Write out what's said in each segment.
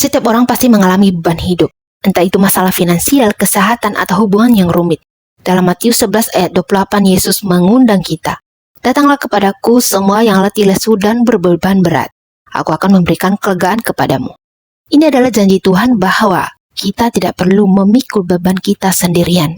Setiap orang pasti mengalami beban hidup, entah itu masalah finansial, kesehatan, atau hubungan yang rumit. Dalam Matius 11 ayat 28, Yesus mengundang kita. Datanglah kepadaku semua yang letih lesu dan berbeban berat. Aku akan memberikan kelegaan kepadamu. Ini adalah janji Tuhan bahwa kita tidak perlu memikul beban kita sendirian.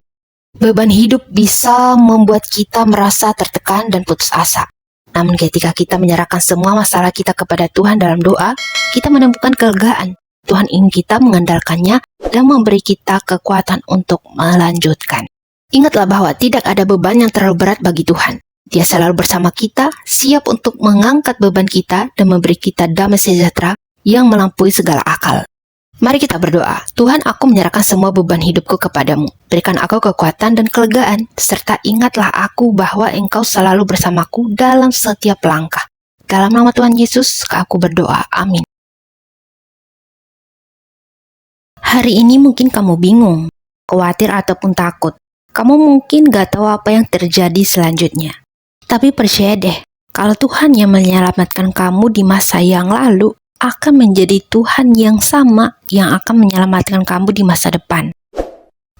Beban hidup bisa membuat kita merasa tertekan dan putus asa. Namun ketika kita menyerahkan semua masalah kita kepada Tuhan dalam doa, kita menemukan kelegaan. Tuhan ingin kita mengandalkannya dan memberi kita kekuatan untuk melanjutkan. Ingatlah bahwa tidak ada beban yang terlalu berat bagi Tuhan. Dia selalu bersama kita, siap untuk mengangkat beban kita dan memberi kita damai sejahtera yang melampaui segala akal. Mari kita berdoa. Tuhan, aku menyerahkan semua beban hidupku kepadamu. Berikan aku kekuatan dan kelegaan, serta ingatlah aku bahwa Engkau selalu bersamaku dalam setiap langkah. Dalam nama Tuhan Yesus, aku berdoa. Amin. Hari ini mungkin kamu bingung, khawatir ataupun takut. Kamu mungkin gak tahu apa yang terjadi selanjutnya. Tapi percaya deh, kalau Tuhan yang menyelamatkan kamu di masa yang lalu, akan menjadi Tuhan yang sama yang akan menyelamatkan kamu di masa depan.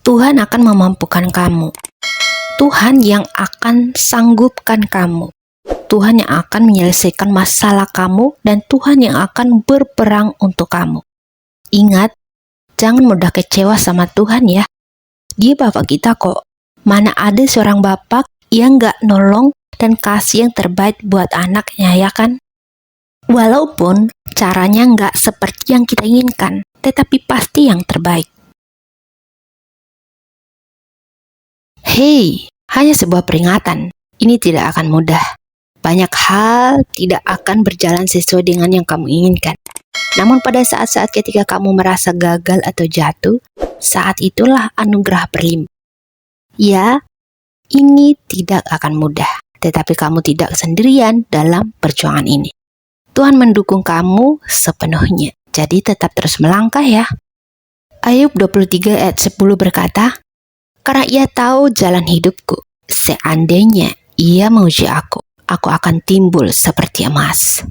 Tuhan akan memampukan kamu. Tuhan yang akan sanggupkan kamu. Tuhan yang akan menyelesaikan masalah kamu dan Tuhan yang akan berperang untuk kamu. Ingat, jangan mudah kecewa sama Tuhan ya. Dia Bapak kita kok. Mana ada seorang bapak yang gak nolong dan kasih yang terbaik buat anaknya, ya kan? Walaupun caranya gak seperti yang kita inginkan, tetapi pasti yang terbaik. Hei, hanya sebuah peringatan. Ini tidak akan mudah. Banyak hal tidak akan berjalan sesuai dengan yang kamu inginkan. Namun pada saat-saat ketika kamu merasa gagal atau jatuh, saat itulah anugerah berlimpah. Ya, ini tidak akan mudah, tetapi kamu tidak sendirian dalam perjuangan ini. Tuhan mendukung kamu sepenuhnya, jadi tetap terus melangkah ya. Ayub 23 ayat 10 berkata, karena ia tahu jalan hidupku, seandainya ia menguji aku akan timbul seperti emas.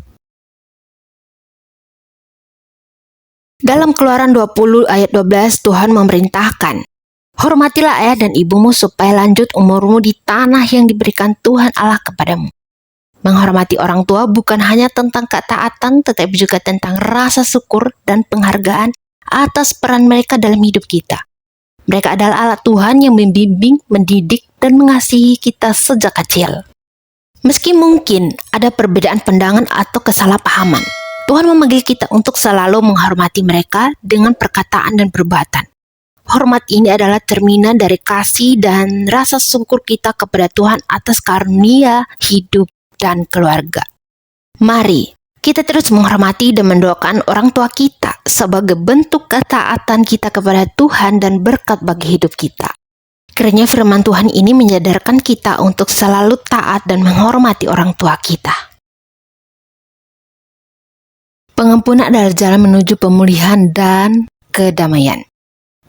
Dalam Keluaran 20 ayat 12, Tuhan memerintahkan, hormatilah ayah dan ibumu supaya lanjut umurmu di tanah yang diberikan Tuhan Allah kepadamu. Menghormati orang tua bukan hanya tentang ketaatan, tetapi juga tentang rasa syukur dan penghargaan atas peran mereka dalam hidup kita. Mereka adalah alat Tuhan yang membimbing, mendidik, dan mengasihi kita sejak kecil. Meski mungkin ada perbedaan pandangan atau kesalahpahaman, Tuhan memanggil kita untuk selalu menghormati mereka dengan perkataan dan perbuatan. Hormat ini adalah cerminan dari kasih dan rasa syukur kita kepada Tuhan atas karunia, hidup, dan keluarga. Mari kita terus menghormati dan mendoakan orang tua kita sebagai bentuk ketaatan kita kepada Tuhan dan berkat bagi hidup kita. Kiranya firman Tuhan ini menyadarkan kita untuk selalu taat dan menghormati orang tua kita. Pengampunan adalah jalan menuju pemulihan dan kedamaian.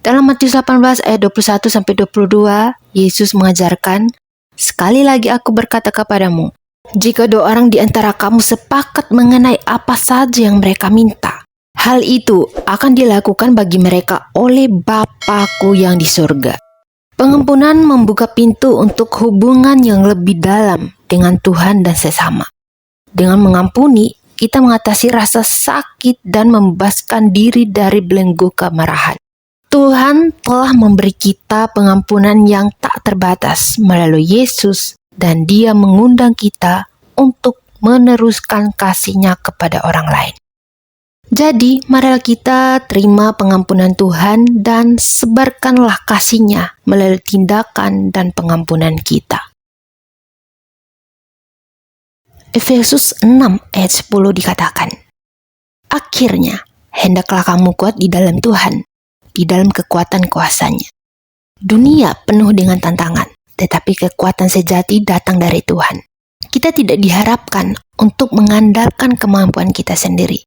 Dalam Matius 18 ayat 21-22, Yesus mengajarkan, sekali lagi aku berkata kepadamu, jika dua orang di antara kamu sepakat mengenai apa saja yang mereka minta, hal itu akan dilakukan bagi mereka oleh Bapa-Ku yang di surga. Pengampunan membuka pintu untuk hubungan yang lebih dalam dengan Tuhan dan sesama. Dengan mengampuni, kita mengatasi rasa sakit dan membebaskan diri dari belenggu kemarahan. Tuhan telah memberi kita pengampunan yang tak terbatas melalui Yesus dan Dia mengundang kita untuk meneruskan kasih-Nya kepada orang lain. Jadi, marilah kita terima pengampunan Tuhan dan sebarkanlah kasih-Nya melalui tindakan dan pengampunan kita. Efesus 6 ayat 10 dikatakan, akhirnya, hendaklah kamu kuat di dalam Tuhan, di dalam kekuatan kuasa-Nya. Dunia penuh dengan tantangan, tetapi kekuatan sejati datang dari Tuhan. Kita tidak diharapkan untuk mengandalkan kemampuan kita sendiri.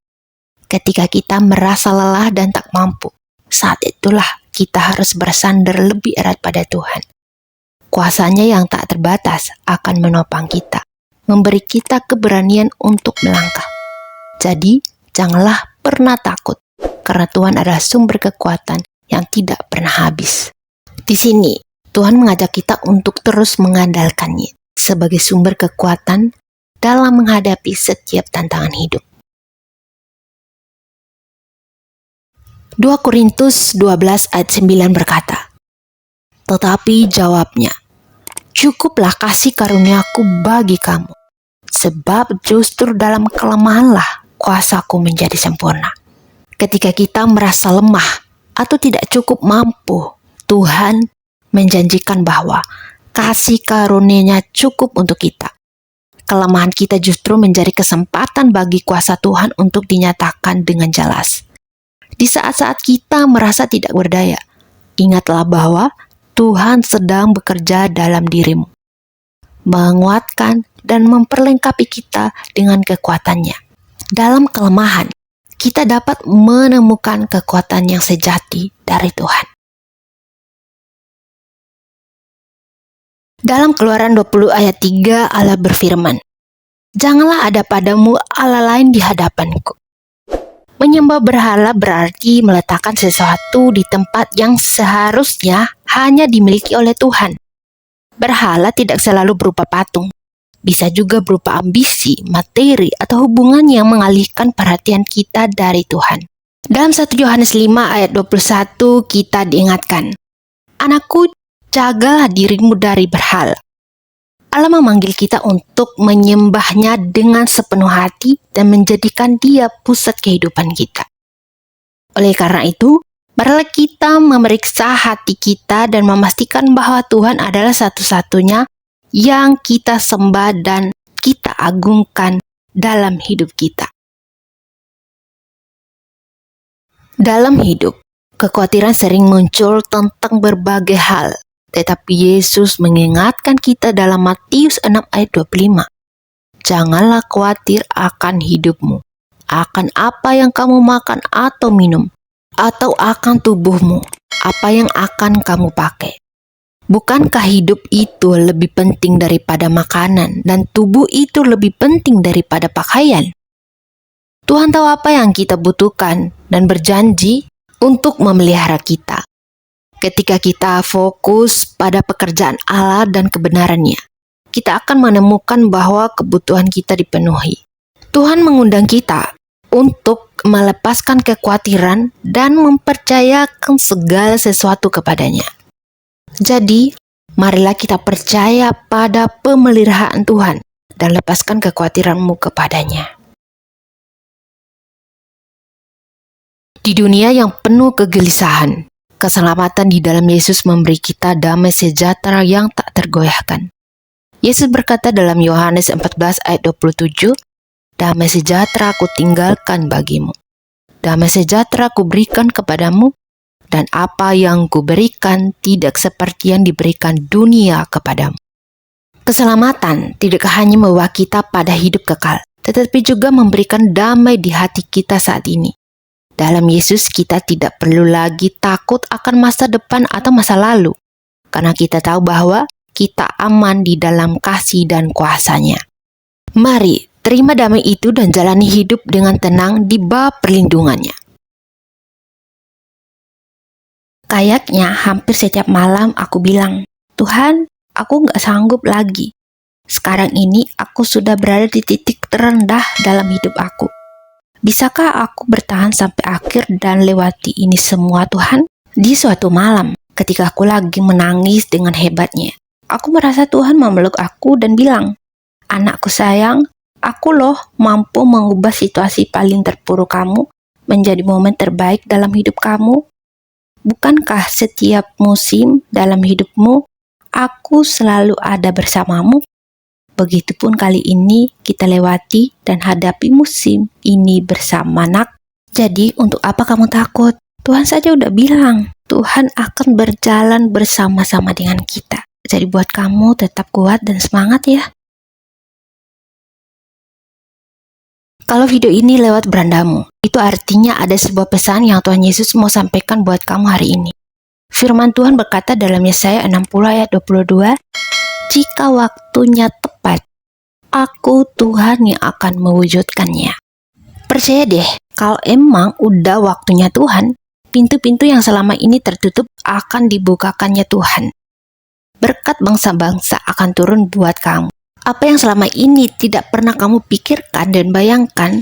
Ketika kita merasa lelah dan tak mampu, saat itulah kita harus bersandar lebih erat pada Tuhan. Kuasa-Nya yang tak terbatas akan menopang kita, memberi kita keberanian untuk melangkah. Jadi, janganlah pernah takut, karena Tuhan adalah sumber kekuatan yang tidak pernah habis. Di sini, Tuhan mengajak kita untuk terus mengandalkannya sebagai sumber kekuatan dalam menghadapi setiap tantangan hidup. 2 Korintus 12 ayat 9 berkata, "Tetapi jawabnya, cukuplah kasih karuniaku bagi kamu, sebab justru dalam kelemahanlah kuasaku menjadi sempurna." Ketika kita merasa lemah atau tidak cukup mampu, Tuhan menjanjikan bahwa kasih karunia-Nya cukup untuk kita. Kelemahan kita justru menjadi kesempatan bagi kuasa Tuhan untuk dinyatakan dengan jelas. Di saat-saat kita merasa tidak berdaya, ingatlah bahwa Tuhan sedang bekerja dalam dirimu, menguatkan dan memperlengkapi kita dengan kekuatan-Nya. Dalam kelemahan, kita dapat menemukan kekuatan yang sejati dari Tuhan. Dalam Keluaran 20 ayat 3, Allah berfirman, "Janganlah ada padamu Allah lain di hadapanku." Menyembah berhala berarti meletakkan sesuatu di tempat yang seharusnya hanya dimiliki oleh Tuhan. Berhala tidak selalu berupa patung. Bisa juga berupa ambisi, materi, atau hubungan yang mengalihkan perhatian kita dari Tuhan. Dalam 1 Yohanes 5 ayat 21 kita diingatkan, "Anakku, jagalah dirimu dari berhala." Allah memanggil kita untuk menyembahnya dengan sepenuh hati dan menjadikan Dia pusat kehidupan kita. Oleh karena itu, marilah kita memeriksa hati kita dan memastikan bahwa Tuhan adalah satu-satunya yang kita sembah dan kita agungkan dalam hidup kita. Dalam hidup, kekhawatiran sering muncul tentang berbagai hal. Tetapi Yesus mengingatkan kita dalam Matius 6 ayat 25. "Janganlah khawatir akan hidupmu, akan apa yang kamu makan atau minum, atau akan tubuhmu, apa yang akan kamu pakai. Bukankah hidup itu lebih penting daripada makanan, dan tubuh itu lebih penting daripada pakaian?" Tuhan tahu apa yang kita butuhkan dan berjanji untuk memelihara kita. Ketika kita fokus pada pekerjaan Allah dan kebenarannya, kita akan menemukan bahwa kebutuhan kita dipenuhi. Tuhan mengundang kita untuk melepaskan kekhawatiran dan mempercayakan segala sesuatu kepadanya. Jadi, marilah kita percaya pada pemeliharaan Tuhan dan lepaskan kekhawatiranmu kepadanya. Di dunia yang penuh kegelisahan, keselamatan di dalam Yesus memberi kita damai sejahtera yang tak tergoyahkan. Yesus berkata dalam Yohanes 14 ayat 27, "Damai sejahtera aku tinggalkan bagimu. Damai sejahtera aku berikan kepadamu, dan apa yang kuberikan tidak seperti yang diberikan dunia kepadamu." Keselamatan tidak hanya membawa kita pada hidup kekal, tetapi juga memberikan damai di hati kita saat ini. Dalam Yesus kita tidak perlu lagi takut akan masa depan atau masa lalu, karena kita tahu bahwa kita aman di dalam kasih dan kuasa-Nya. Mari terima damai itu dan jalani hidup dengan tenang di bawah perlindungan-Nya. Kayaknya hampir setiap malam aku bilang, "Tuhan, aku gak sanggup lagi. Sekarang ini aku sudah berada di titik terendah dalam hidup aku. Bisakah aku bertahan sampai akhir dan lewati ini semua, Tuhan?" Di suatu malam, ketika aku lagi menangis dengan hebatnya, aku merasa Tuhan memeluk aku dan bilang, "Anakku sayang, aku loh mampu mengubah situasi paling terpuruk kamu menjadi momen terbaik dalam hidup kamu. Bukankah setiap musim dalam hidupmu, aku selalu ada bersamamu? Begitupun kali ini kita lewati dan hadapi musim ini bersama, nak. Jadi untuk apa kamu takut? Tuhan saja udah bilang, Tuhan akan berjalan bersama-sama dengan kita. Jadi buat kamu tetap kuat dan semangat ya. Kalau video ini lewat berandamu, itu artinya ada sebuah pesan yang Tuhan Yesus mau sampaikan buat kamu hari ini. Firman Tuhan berkata dalam Yesaya 60 ayat 22, "Jika waktunya tepat, Aku Tuhan yang akan mewujudkannya." Percaya deh, kalau emang udah waktunya Tuhan, pintu-pintu yang selama ini tertutup akan dibukakannya Tuhan. Berkat bangsa-bangsa akan turun buat kamu. Apa yang selama ini tidak pernah kamu pikirkan dan bayangkan,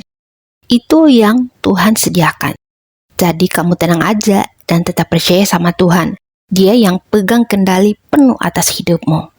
itu yang Tuhan sediakan. Jadi kamu tenang aja dan tetap percaya sama Tuhan. Dia yang pegang kendali penuh atas hidupmu.